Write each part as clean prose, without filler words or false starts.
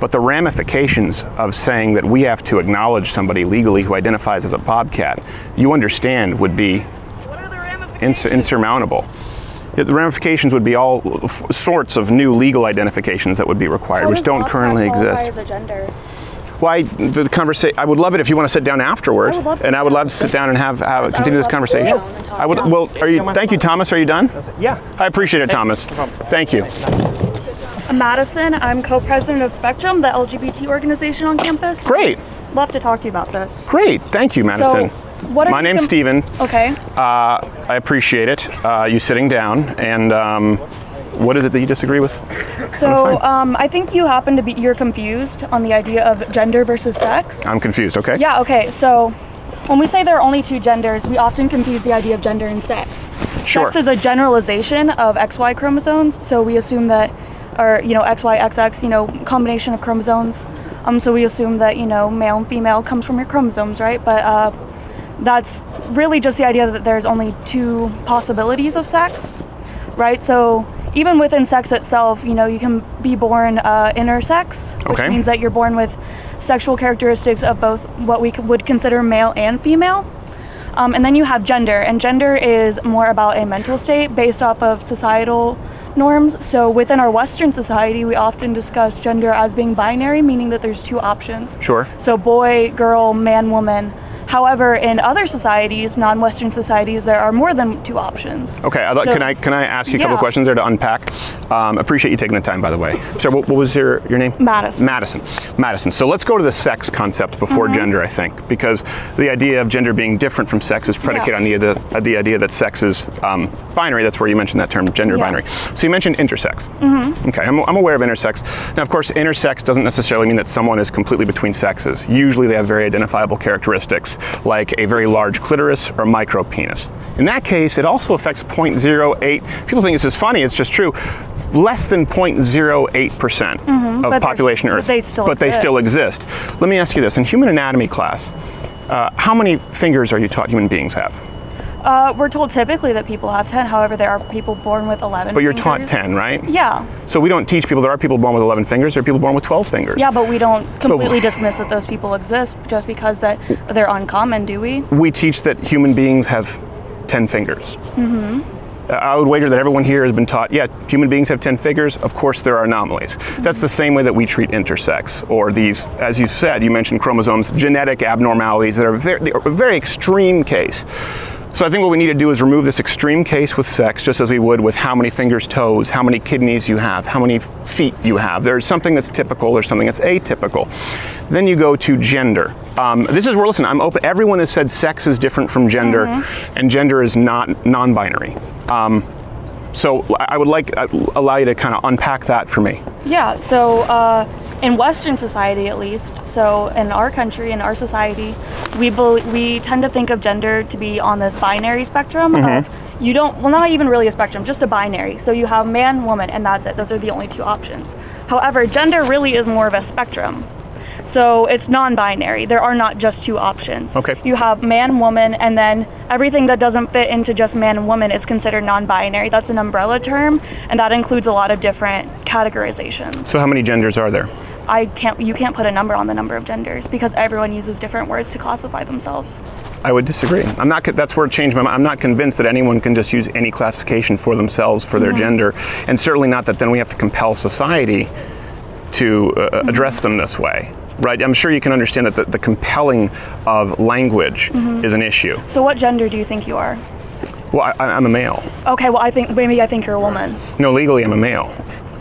But the ramifications of saying that we have to acknowledge somebody legally who identifies as a bobcat, you understand, would be What are the ramifications? insurmountable. The ramifications would be all sorts of new legal identifications that would be required, which don't currently exist. As a gender? Why the conversation? I would love it if you want to sit down afterward, and I would love to sit down and have continue this conversation. I would. Well, are you? Thank you, Thomas. Are you done? Yeah. I appreciate it, Thomas. Thank you. I'm Madison. I'm co-president of Spectrum, the LGBT organization on campus. Great. Love to talk to you about this. Great. Thank you, Madison. What are My you name's Steven. Okay. I appreciate it. You sitting down, and what is it that you disagree with? So I think you're confused on the idea of gender versus sex. I'm confused. Okay. Yeah, okay. So when we say there are only two genders, we often confuse the idea of gender and sex. Sure. Sex is a generalization of XY chromosomes, so we assume that, or, XY, XX, combination of chromosomes. So we assume that, male and female comes from your chromosomes, right? But that's really just the idea that there's only two possibilities of sex, right? So even within sex itself, you can be born intersex, which Okay. means that you're born with sexual characteristics of both what we would consider male and female. And then you have gender, and gender is more about a mental state based off of societal norms. So within our Western society, we often discuss gender as being binary, meaning that there's two options. Sure. So boy, girl, man, woman. However, in other societies, non-Western societies, there are more than two options. Okay. Can I ask you a couple Yeah. of questions there to unpack? Appreciate you taking the time, by the way. So what was your name? Madison. Madison. So let's go to the sex concept before gender, I think, because the idea of gender being different from sex is predicated on the idea that sex is binary. That's where you mentioned that term, gender Yeah. binary. So you mentioned intersex. Okay. I'm aware of intersex. Now, of course, intersex doesn't necessarily mean that someone is completely between sexes. Usually, they have very identifiable characteristics, like a very large clitoris or micro penis. In that case, it also affects 0.08. People think this is funny, it's just true. Less than 0.08% of population Earth. But they still exist. Let me ask you this. In human anatomy class, how many fingers are you taught human beings have? We're told typically that people have 10. However, there are people born with 11 But you're fingers. taught 10, right? Yeah. So we don't teach people there are people born with 11 fingers, there are people born with 12 fingers. Yeah, but we don't completely dismiss that those people exist just because that they're uncommon, do we? We teach that human beings have 10 fingers. I would wager that everyone here has been taught, yeah, human beings have 10 fingers. Of course, there are anomalies. That's the same way that we treat intersex, or these, as you said, you mentioned chromosomes, genetic abnormalities that are a very extreme case. So I think what we need to do is remove this extreme case with sex, just as we would with how many fingers, toes, how many kidneys you have, how many feet you have. There's something that's typical, there's something that's atypical. Then you go to gender. This is where, listen, I'm open. Everyone has said sex is different from gender, and gender is not non-binary. So I would allow you to kind of unpack that for me. Yeah, so in Western society at least, so in our country, in our society, we tend to think of gender to be on this binary spectrum of not even really a spectrum, just a binary. So you have man, woman, and that's it. Those are the only two options. However, gender really is more of a spectrum. So it's non-binary. There are not just two options. Okay. You have man, woman, and then everything that doesn't fit into just man and woman is considered non-binary. That's an umbrella term, and that includes a lot of different categorizations. So how many genders are there? You can't put a number on the number of genders because everyone uses different words to classify themselves. I would disagree. That's where it changed my mind. I'm not convinced that anyone can just use any classification for themselves for their gender, and certainly not that then we have to compel society to address them this way. Right, I'm sure you can understand that the compelling of language is an issue. So what gender do you think you are? Well, I'm a male. Okay, well I think you're a woman. No, legally I'm a male.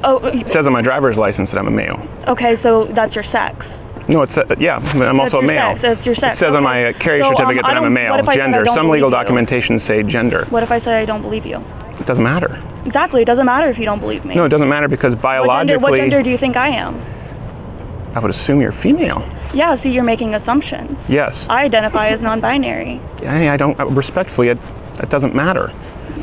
Oh, It says on my driver's license that I'm a male. okay, so that's your sex. No, it's I'm also a your male. sex. It's your sex. It says on Okay. my carrier So, certificate that I'm a male. what if I said I Gender. don't Some legal believe you? documentations say gender. What if I say I don't believe you? It doesn't matter. Exactly, it doesn't matter if you don't believe me. No, it doesn't matter because biologically, What gender do you think I am? I would assume you're female. Yeah, see, you're making assumptions. Yes. I identify as non-binary. I don't respectfully. It doesn't matter.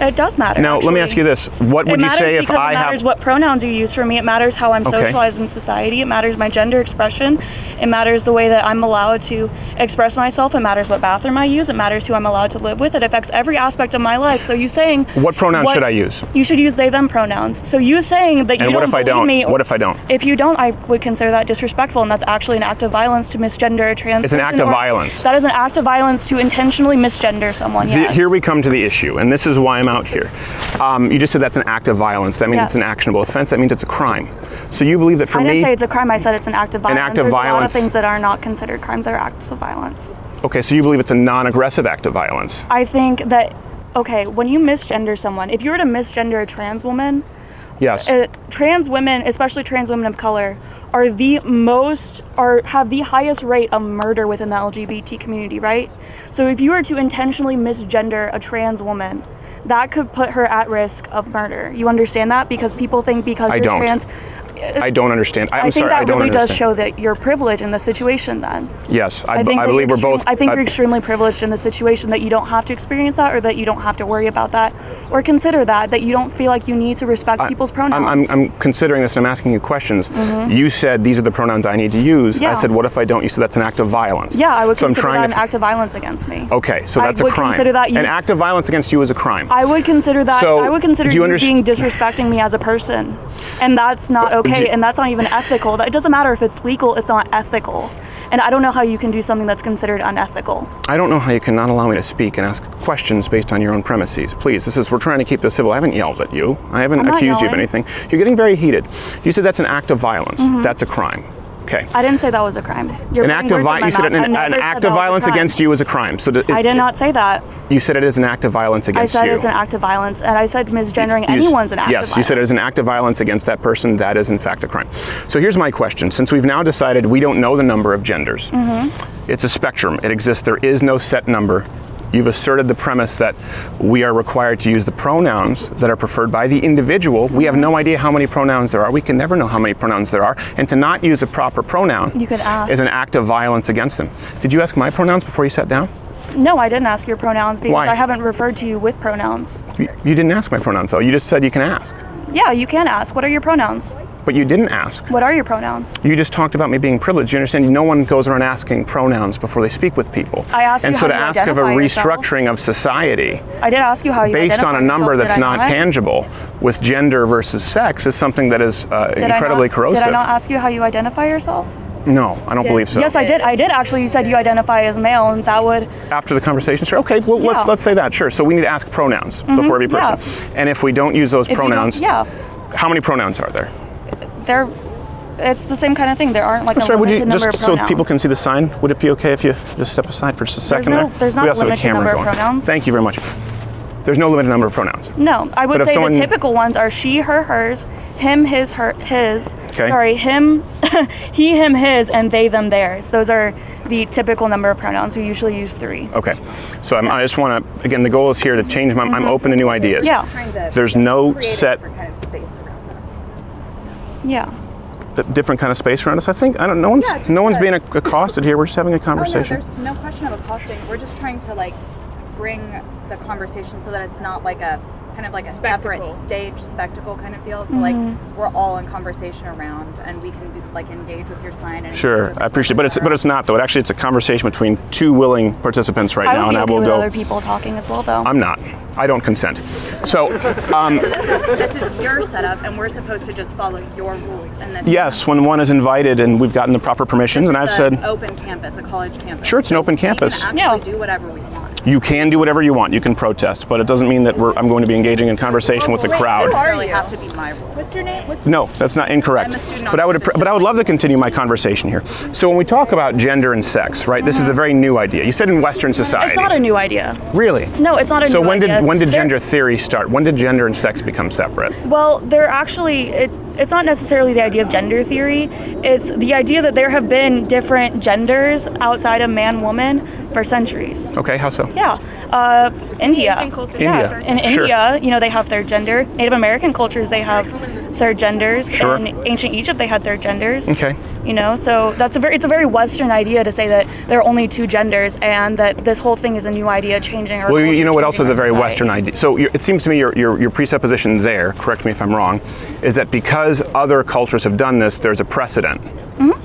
It does matter. Now, let me ask you this. What would you say if I It matters what pronouns you use for me. It matters how I'm socialized in society. It matters my gender expression. It matters the way that I'm allowed to express myself. It matters what bathroom I use. It matters who I'm allowed to live with. It affects every aspect of my life. So you saying... What pronoun should I use? You should use they, them pronouns. So you saying that you and don't what if I don't? me... What if I don't? If you don't, I would consider that disrespectful, and that's actually an act of violence to misgender a trans It's an person, act of or violence. That is an act of violence to intentionally misgender someone, yes. Here we come to the issue, and this is why I'm out here. You just said that's an act of violence. That means it's an Yes. actionable offense. That means it's a crime. So you believe that for I me... didn't say it's a crime, I said it's an act of violence. act of There's violence. a lot of things that are not considered crimes that are acts of violence. Okay, so you believe it's a non-aggressive act of violence. I think that, okay, when you misgender someone, if you were to misgender a trans woman, Yes. trans women, especially trans women of color, are have the highest rate of murder within the LGBT community, right? So if you were to intentionally misgender a trans woman, that could put her at risk of murder. You understand that? Because people think because you're trans... I don't understand. I think that really does show that you're privileged in the situation then. Yes, I think believe we're both... I think you're extremely privileged in the situation that you don't have to experience that, or that you don't have to worry about that, or consider that you don't feel like you need to respect people's pronouns. I'm considering this and I'm asking you questions. You said these are the pronouns I need to use. Yeah. I said, what if I don't? You said that's an act of violence. Yeah, I would so consider that an act of violence against me. Okay, so that's a crime. I would consider that an act of violence against you is a crime. I would consider that. So, I would consider do you you being disrespecting me as a person, and that's not okay, and that's not even ethical. It doesn't matter if it's legal; it's not ethical. And I don't know how you can do something that's considered unethical. I don't know how you can not allow me to speak and ask questions based on your own premises. Please, we're trying to keep this civil. I haven't yelled at you. I haven't accused you of anything. You're getting very heated. You said that's an act of violence. That's a crime. Okay. I didn't say that was a crime. An act of violence. You said an act of violence against you is a crime. So I did not say that. You said it is an act of violence against you. I said it's an act of violence, and I said misgendering anyone's an act of violence. Yes, you said it is an act of violence against that person. That is in fact a crime. So here's my question. Since we've now decided we don't know the number of genders, it's a spectrum. It exists. There is no set number. You've asserted the premise that we are required to use the pronouns that are preferred by the individual. We have no idea how many pronouns there are. We can never know how many pronouns there are. And to not use a proper pronoun is an act of violence against them. Did you ask my pronouns before you sat down? No, I didn't ask your pronouns because Why? I haven't referred to you with pronouns. You didn't ask my pronouns though. You just said you can ask. Yeah, you can ask. What are your pronouns? But you didn't ask. What are your pronouns? You just talked about me being privileged. You understand? No one goes around asking pronouns before they speak with people. I asked you and how so to you ask of a identify restructuring of society I did ask you how you based on a number yourself. that's not tangible with gender versus sex is something that is incredibly corrosive. Did I not ask you how you identify yourself? No, I don't believe so. Yes, I did. I did actually. You said you identify as male, and that would... After the conversation, sure. Okay, well, let's say that, sure. So we need to ask pronouns before every person. And if we don't use those pronouns, how many pronouns are there? It's the same kind of thing. There aren't like a limited number of pronouns. So people can see the sign, would it be okay if you just step aside for just a second there? There's not a limited number of pronouns. Thank you very much. There's no limited number of pronouns. No, I would say the typical ones are she, her, hers, him, his, her, his. Okay. Sorry, him, he, him, his, and they, them, theirs. Those are the typical number of pronouns. We usually use 3. Okay. So I just want to, again, the goal is here to change my, I'm open to new ideas. Yeah. There's no set. Kind of space around them. Yeah. Different kind of space around us. I think no one's being accosted here. We're just having a conversation. Oh, no, there's no question of accosting. We're just trying to bring the conversation so that it's not like a kind of like a separate stage spectacle kind of deal. So we're all in conversation around, and we can engage with your sign. And sure, I appreciate it, but it's not though. It's a conversation between 2 willing participants right now, and I will with go. Other people talking as well, though. I'm not. I don't consent. So, this is your setup, and we're supposed to just follow your rules. And this. Yes, when one is invited and we've gotten the proper permissions, and I've said open campus, a college campus. Sure, it's an open campus. We can actually do whatever we want. You can do whatever you want. You can protest, but it doesn't mean that I'm going to be engaging in conversation with the crowd. It doesn't necessarily have to be my rules. What's your name? No, that's not incorrect. I'm a student But I would love to continue my conversation here. So when we talk about gender and sex, right? This is a very new idea. You said in Western society. It's not a new idea. Really? No, it's not a new idea. So when did gender theory start? When did gender and sex become separate? Well, they're actually it's not necessarily the idea of gender theory. It's the idea that there have been different genders outside of man-woman for centuries. Okay, how so? Yeah, India. India. In Sure. India, you know, they have third gender. Native American cultures, they have third genders. Sure. In ancient Egypt, they had third genders. Okay. You know, so it's a very Western idea to say that there are only two genders and that this whole thing is a new idea changing our Well, culture, you know what else changing is a our very society. Western idea? So it seems to me your presupposition there, correct me if I'm wrong, is that because other cultures have done this, there's a precedent.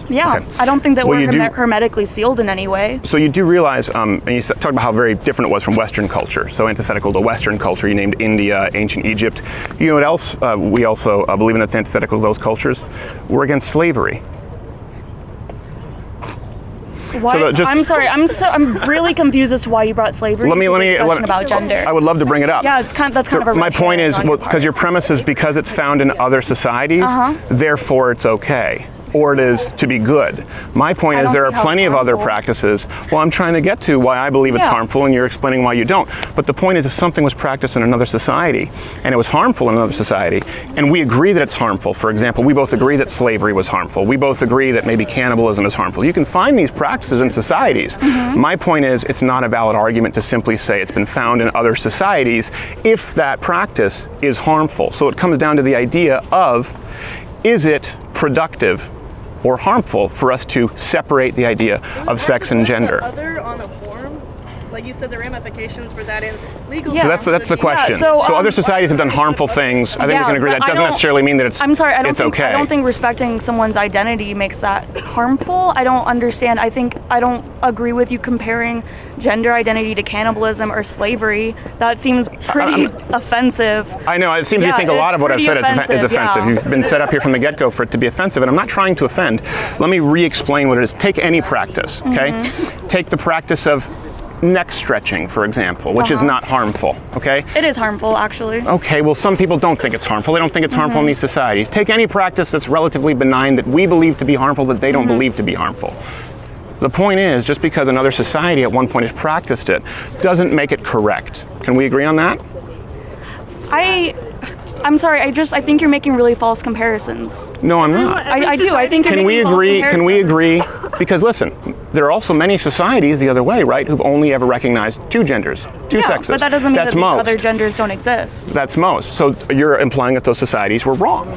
Yeah, Okay. I don't think that Well, we're you do- hermetically sealed in any way. So you do realize, and you talked about how very different it was from Western culture. So antithetical to Western culture, you named India, ancient Egypt. You know what else? We also believe in that's antithetical to those cultures. We're against slavery. Why? So just- I'm sorry. I'm really confused as to why you brought slavery Let me- into let the me- discussion let- about gender. I would love to bring it up. Yeah, that's kind of a red My point herring is, on your because part. your premise is because it's found in other societies, therefore it's okay, or it is to be good. My point I is don't there see are how plenty it's of other harmful. practices. Well, I'm trying to get to why I believe it's Yeah. harmful, and you're explaining why you don't. But the point is, if something was practiced in another society, and it was harmful in another society, and we agree that it's harmful, for example, we both agree that slavery was harmful, we both agree that maybe cannibalism is harmful. You can find these practices in societies. My point is, it's not a valid argument to simply say it's been found in other societies if that practice is harmful. So it comes down to the idea of, is it productive or harmful for us to separate the idea of sex and gender? Other on a form, like you said, the ramifications for that in legal. So That's the question. so, other societies have done harmful things. I think we can agree but that I doesn't don't- necessarily mean that it's I'm sorry, I it's okay. don't think respecting someone's identity makes that harmful. I don't understand. I don't agree with you comparing gender identity to cannibalism or slavery. That seems pretty offensive. I know, it seems you Yeah, think a lot it's of what I've pretty said is offensive, offensive. yeah. You've been set up here from the get-go for it to be offensive, and I'm not trying to offend. Let me re-explain what it is. Take any practice, okay? Mm-hmm. Take the practice of neck stretching, for example, which is not harmful, okay? It is harmful, actually. Okay, well, some people don't think it's harmful. They don't think it's harmful Mm-hmm. in these societies. Take any practice that's relatively benign that we believe to be harmful that they don't Mm-hmm. believe to be harmful. The point is, just because another society at one point has practiced it doesn't make it correct. Can we agree on that? I'm sorry. I think you're making really false comparisons. No, I'm not. I do. I think you're Can we making false agree? Can we comparisons. agree? Because listen, there are also many societies the other way, right, who've only ever recognized two genders, two Yeah, sexes. but that doesn't mean That's that these most. other genders don't exist. That's most. So you're implying that those societies were wrong.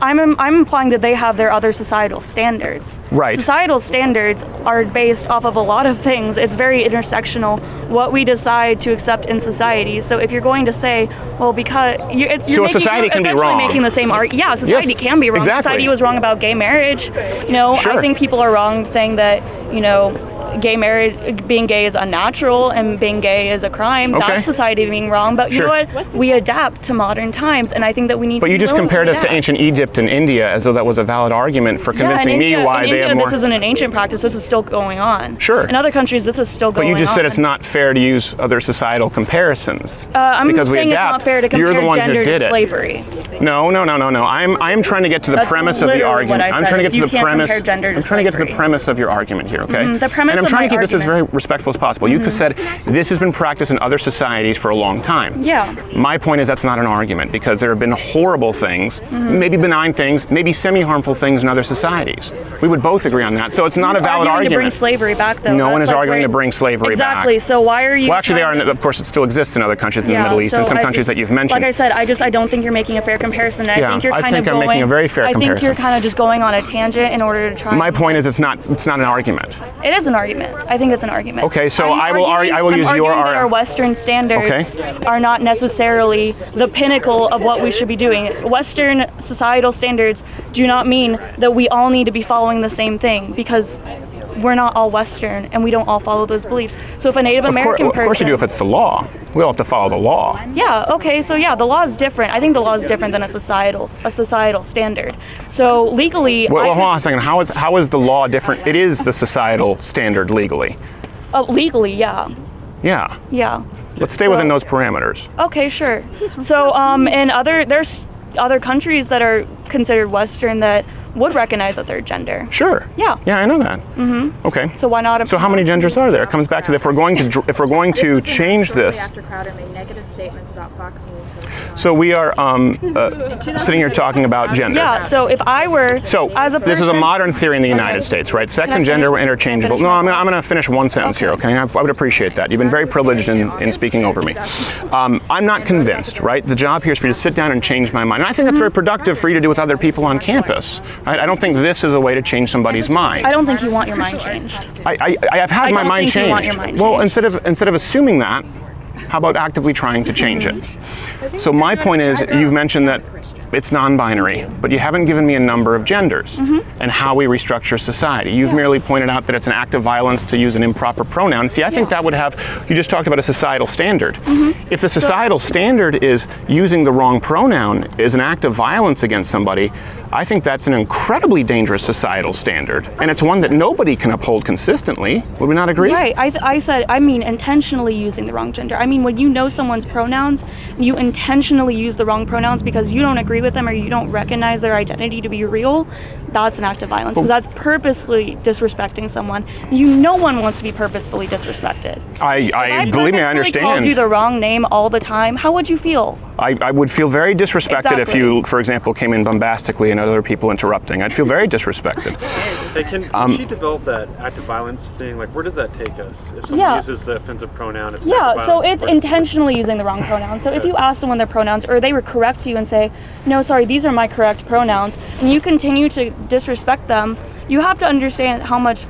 I'm implying that they have their other societal standards. Right. Societal standards are based off of a lot of things. It's very intersectional what we decide to accept in society. So if you're going to say, well, because you're So a society you're can be essentially wrong. making the same argument. Yeah, society Yes, can be wrong. exactly. Society was wrong about gay marriage. You know, Sure. I think people are wrong saying that, you know, gay marriage, being gay is unnatural and being gay is a crime. Okay. That's society being wrong. But you Sure. know what? We adapt to modern times, and I think that we need But to you be just willing compared us to adapt. ancient Egypt and India as though that was a valid argument for convincing in India, me why in they India, have more. this isn't an ancient practice. This is still going on. Sure. In other countries, this is still But going on. you just said it's not fair to use other societal comparisons. I'm because we saying adapt. it's not fair to compare You're the one gender who did to it. slavery. No. I'm trying to get to the That's premise of the literally argument. what I I'm said, trying to is get you to the can't premise. compare gender to I'm trying to get to the slavery. premise of your argument here, okay? the premise and I'm of trying my to keep this as very argument. respectful as possible. You could said this has been practiced in other societies for a long time. Yeah. My point is that's not an argument because there have been horrible things, maybe benign things, maybe semi-harmful things in other societies. We would both agree on that. So it's not a valid arguing to bring argument. slavery back, though. No one That's is like arguing right- to bring slavery exactly. back. So why are you? Well, actually, they are. trying- Of course, it still exists in other countries in the Yeah, Middle East and so some I countries just- that you've mentioned. Like I said, I don't think you're making a fair comparison. And Yeah, I think you're I kind think of I'm going. making a very fair I think you're comparison. kind of just going on a tangent in order to try. My and- point is it's not an argument. It is an argument. I think it's an argument. Okay, so I'm I will arguing- I will I'm use your arguing that our Western standards are not necessarily the pinnacle of what we should be doing. Western societal standards do not mean that we all need to be following the same thing because we're not all Western and we don't all follow those beliefs. So if a Native American Of course you do if it's the law. We all have to follow the law. yeah, okay, so yeah, the law is different. I think the law is different than a societal standard. So legally, Well, I hold on a second. How is the law different? It is the societal standard legally. legally, yeah, Yeah. yeah. Let's stay So- within those parameters. Okay, sure. So, in there's other countries that are considered Western that would recognize a third gender. Sure. Yeah. Yeah, I know that. Okay. So why not? So how many genders are there? It comes back to if we're going to change this. After Crowder made negative statements about Fox News host. So we are sitting here talking about gender. Yeah. So if I were, So as a person, this is a modern theory in the United States, right? Sex Can I and gender finish? were interchangeable. Can I No, finish I'm going to finish one sentence here, okay? I would appreciate that. You've been very privileged in speaking over me. I'm not convinced, right? The job here is for you to sit down and change my mind. And I think that's very productive for you to do with other people on campus. Right? I don't think this is a way to change somebody's mind. I don't think you want your mind changed. I have had I my don't mind think you want changed. your mind Well, changed. instead of assuming that, how about actively trying to change it? So my point is, you've mentioned that it's non-binary, but you haven't given me a number of genders and how we restructure society. You've merely pointed out that it's an act of violence to use an improper pronoun. See, I think that would have, you just talked about a societal standard. If the societal standard is using the wrong pronoun is an act of violence against somebody, I think that's an incredibly dangerous societal standard. And it's one that nobody can uphold consistently. Would we not agree? Right. I mean intentionally using the wrong gender. I mean when you know someone's pronouns, you intentionally use the wrong pronouns because you don't agree with them or you don't recognize their identity to be real, that's an act of violence because that's purposely disrespecting someone. No one wants to be purposefully disrespected. I believe me, I If I understand. called you the wrong name all the time, how would you feel? I would feel very disrespected if Exactly. you, for example, came in bombastically and other people interrupting. I'd feel very disrespected. Hey, can she develop that act of violence thing? Like, where does that take us? If someone Yeah. uses the offensive pronoun, it's an act Yeah, of so violence. it's Where does- intentionally using the wrong pronouns. So if you ask someone their pronouns or they would correct you and say, no, sorry, these are my correct pronouns, and you continue to disrespect them, you have to understand how much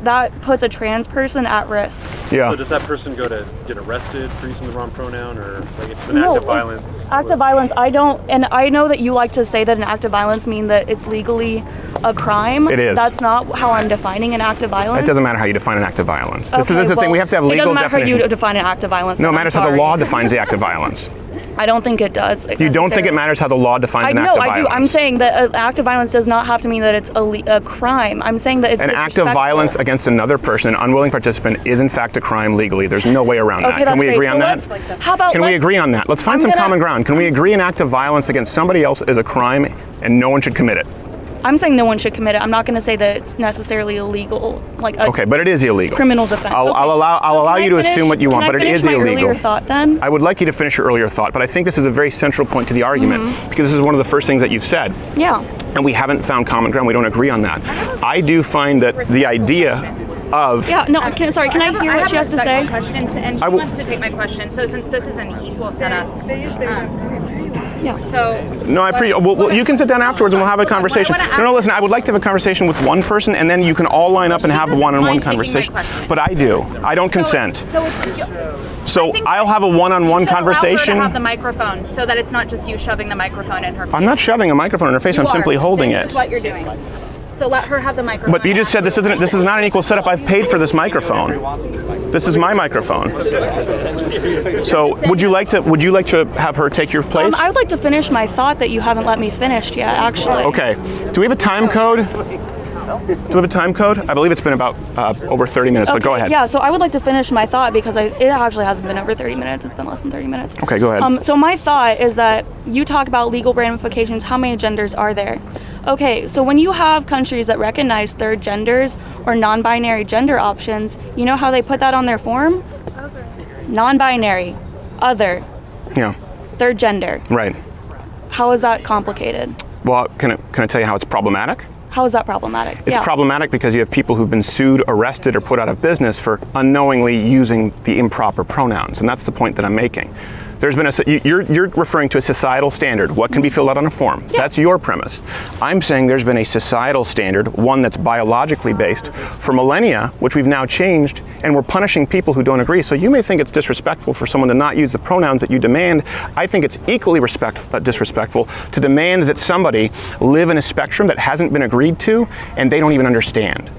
that puts a trans person at risk. Yeah. So does that person go to get arrested for using the wrong pronoun, or like it's an act of violence? Act of violence, I don't, and I know that you like to say that an act of violence means that it's legally a crime. It is. That's not how I'm defining an act of violence. It doesn't matter how you define an act of violence. This Okay, is the thing. well, We have to have it legal doesn't matter how definition. you define an act of violence. No, it then, I'm matters how the sorry. law defines the act of violence. I don't think it does. You don't think it matters how the law defines I an act know, of I violence? do. I'm saying that an act of violence does not have to mean that it's a crime. I'm saying that it's An act of disrespectful. violence against another person, an unwilling participant, is in fact a crime legally. There's no way around Okay, that. Can that's we great. agree So on that? let's- How about Can we let's- agree on that? Let's find I'm some gonna- common ground. Can we agree an act of violence against somebody else is a crime and no one should commit it? I'm saying no one should commit it. I'm not going to say that it's necessarily illegal, like a Okay, but it is illegal. criminal defense. I'll Okay. allow So can you to I finish- assume what you want, can I but it finish is my illegal. earlier thought then? I would like you to finish your earlier thought, but I think this is a very central point to the argument because this is one of the first things that you've said. Yeah. And we haven't found common ground. We don't agree on that. I do find that the idea of Yeah. No. Can I hear what she has to say? Questions, and she I will- wants to take my question. So since this is an equal setup, Yeah. so no, I appreciate. Well, you can sit down afterwards and we'll have a conversation. I wanna No, listen. I would like to have a conversation with one person, and then you can all line up and have a doesn't one-on-one mind taking my conversation. question. But I do. I don't consent. So it's So I think I'll that have a one-on-one you should allow her conversation. to have the microphone, so that it's not just you shoving the microphone in her face. I'm not shoving a microphone in her face. You I'm are. simply holding This it. is what you're doing. So let her have the microphone. But you just said this is not an equal setup. I've paid for this microphone. This is my microphone. So would you like to have her take your place? I would like to finish my thought that you haven't let me finish yet. Actually. Okay. Do we have a time code? Do we have a time code? I believe it's been about over 30 minutes, but go ahead. Yeah, so I would like to finish my thought because it actually hasn't been over 30 minutes. It's been less than 30 minutes. Okay, go ahead. So my thought is that you talk about legal ramifications. How many genders are there? Okay, so when you have countries that recognize third genders or non-binary gender options, you know how they put that on their form? Non-binary, other, Yeah. third gender. Right. How is that complicated? Well, can I tell you how it's problematic? How is that problematic? It's problematic because you have people who've been sued, arrested, or put out of business for unknowingly using the improper pronouns, and that's the point that I'm making. There's been you're referring to a societal standard. What can be filled out on a form? Yeah. That's your premise. I'm saying there's been a societal standard, one that's biologically based, for millennia, which we've now changed, and we're punishing people who don't agree. So you may think it's disrespectful for someone to not use the pronouns that you demand. I think it's equally disrespectful to demand that somebody live in a spectrum that hasn't been agreed to, and they don't even understand.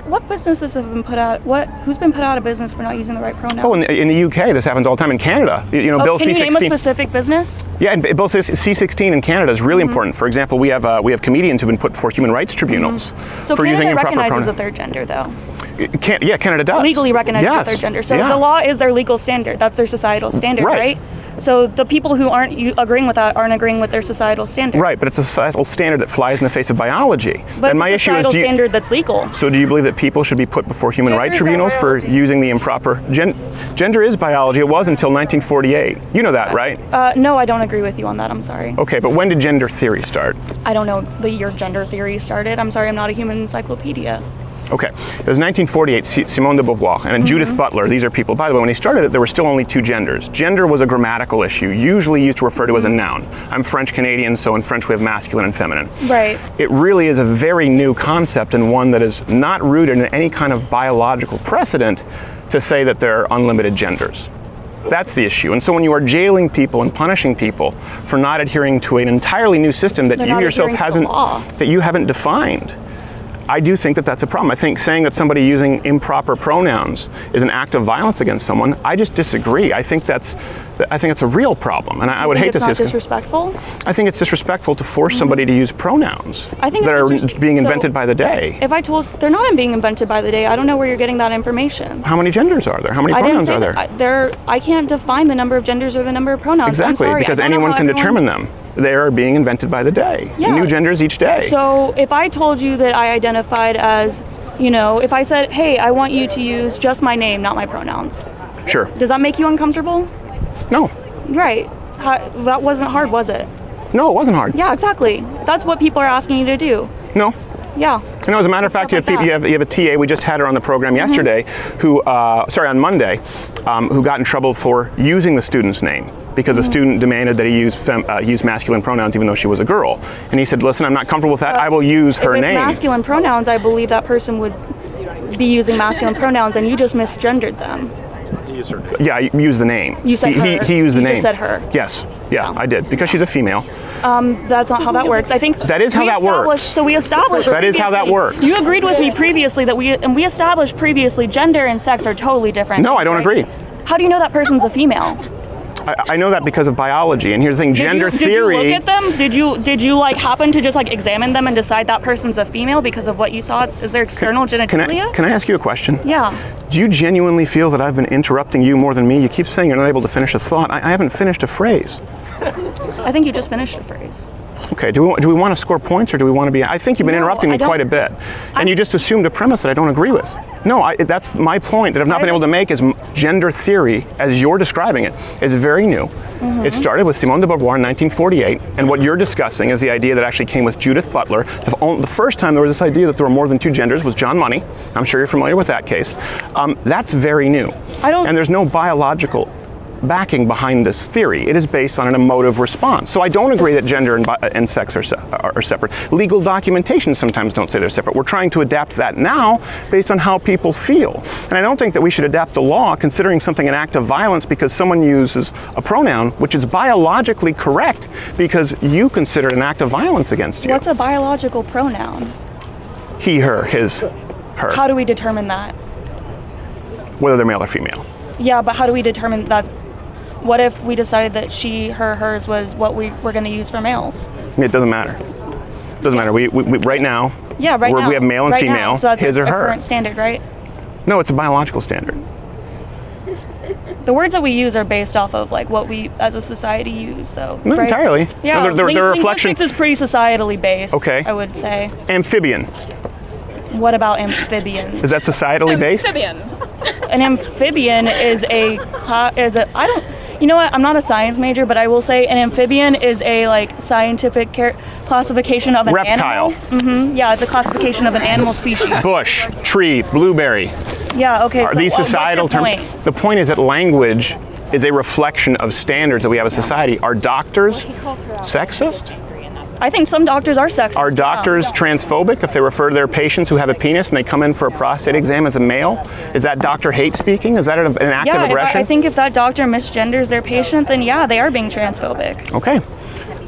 What businesses have been put out? Who's been put out of business for not using the right pronouns? Oh, in the UK, this happens all the time. In Canada, Bill can you name a C-16. specific business? Yeah, and Bill C-16 in Canada is really important. For example, we have comedians who've been put before human rights tribunals So for using Canada improper recognizes a pronouns. third gender, though. Canada does. Legally recognizes Yes. a third gender. So Yeah. the law is their legal standard. That's their societal standard, Right. right? So the people who aren't agreeing with that aren't agreeing with their societal standard. Right, but it's a societal standard that flies in the face of biology. But and it's my a issue is, societal standard that's legal. so do you believe that people should be put before human rights tribunals for using the improper gender is biology? It was until 1948. You know that, right? No, I don't agree with you on that. I'm sorry. Okay, but when did gender theory start? I don't know the year gender theory started. I'm sorry, I'm not a human encyclopedia. Okay, it was 1948, Simone de Beauvoir and Judith Butler. These are people, by the way, when he started it, there were still only two genders. Gender was a grammatical issue, usually used to refer to as a noun. I'm French Canadian, so in French we have masculine and feminine. Right. It really is a very new concept and one that is not rooted in any kind of biological precedent to say that there are unlimited genders. That's the issue. And so when you are jailing people and punishing people for not adhering to an entirely new system that They're you not yourself adhering to the law. that you haven't defined, I do think that that's a problem. I think saying that somebody using improper pronouns is an act of violence against someone, I just disagree. I think that's a real problem, and I would hate to see it's not disrespectful. I think it's disrespectful to force somebody to use pronouns I think that it's are being so invented by the day. If I told they're not being invented by the day, I don't know where you're getting that information. How many genders are there? How many I didn't pronouns say are there? that. I can't define the number of genders or the number of pronouns. I'm Exactly, sorry, because I don't know anyone how can everyone- determine them. They are being invented by the day. Yeah. New genders each day. So if I told you that I identified as, if I said, hey, I want you to use just my name, not my pronouns, Sure. does that make you uncomfortable? No. Right. That wasn't hard, was it? No, it wasn't hard. Yeah, exactly. That's what people are asking you to do. No. Yeah. As a matter of fact, you have, Stuff like people, you have a TA. We just had her on the program yesterday, on Monday, who got in trouble for using the student's name because a student demanded that he use masculine pronouns even though she was a girl. And he said, "Listen, I'm not comfortable with that. I will use her If it's name." masculine pronouns, I believe that person would be using masculine pronouns, and you just misgendered them. He used her name. Yeah, I used the name. You said he her. He used the You name. just said her. Yes. Yeah, I did because she's a female. That's not how that works. I think That is how that works. So we established. That is how that previously- works. You agreed with me previously that we established previously gender and sex are totally different. No, I don't right? agree. How do you know that person's a female? I know that because of biology. And here's the thing: gender did theory. you look at them? Did you happen to just examine them and decide that person's a female because of what you saw? Is there external genitalia? Can I ask you a question? Yeah. Do you genuinely feel that I've been interrupting you more than me? You keep saying you're not able to finish a thought. I haven't finished a phrase. I think you just finished a phrase. Okay, do we want to score points or do we want to be... I think you've been No, interrupting I me don't- quite a bit. And you just assumed a premise that I don't agree with. No, that's my point that I've not been able to make is gender theory, as you're describing it, is very new. Mm-hmm. It started with Simone de Beauvoir in 1948, and what you're discussing is the idea that actually came with Judith Butler. The first time there was this idea that there were more than two genders was John Money. I'm sure you're familiar with that case. That's very new. And there's no biological backing behind this theory. It is based on an emotive response. So I don't agree that gender and sex are separate. Legal documentation sometimes don't say they're separate. We're trying to adapt that now based on how people feel. And I don't think that we should adapt the law considering something an act of violence because someone uses a pronoun which is biologically correct because you consider it an act of violence against you. What's a biological pronoun? He, her, his, her. How do we determine that? Whether they're male or female. Yeah, but how do we determine that's... What if we decided that she, her, hers was what we were going to use for males? It doesn't matter. It doesn't matter. We right now, Yeah, right now. we have male and right female, Now. So that's his a or her. current standard, right? No, it's a biological standard. The words that we use are based off of what we as a society use, though. Not right? entirely. Yeah, No, they're a reflection. Linguistics is pretty societally based. Okay. I would say. Amphibian. What about amphibians? Is that societally based? An amphibian is a I don't. You know what? I'm not a science major, but I will say an amphibian is a scientific classification of an Reptile. animal. Yeah, it's a classification of an animal species. Bush, tree, blueberry. Yeah. Okay. Are so these societal what's your terms? point? The point is that language is a reflection of standards that we have as a society. Are doctors sexist? I think some doctors are sexist. Are yeah. doctors transphobic if they refer to their patients who have a penis and they come in for a prostate exam as a male? Is that doctor hate speaking? Is that an act of Yeah, aggression? I think if that doctor misgenders their patient, then yeah, they are being transphobic. Okay.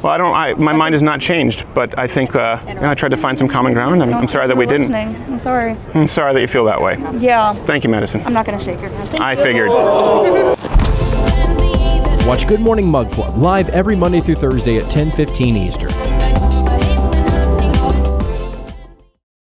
Well, my mind has not changed, but I think I tried to find some common ground, and I'm sorry that we didn't. Listening. I'm sorry. I'm sorry that you feel that way. Yeah. Thank you, Madison. I'm not going to shake your hand. Thank I you. figured. Watch Good Morning Mug Club live every Monday through Thursday at 10:15 Eastern.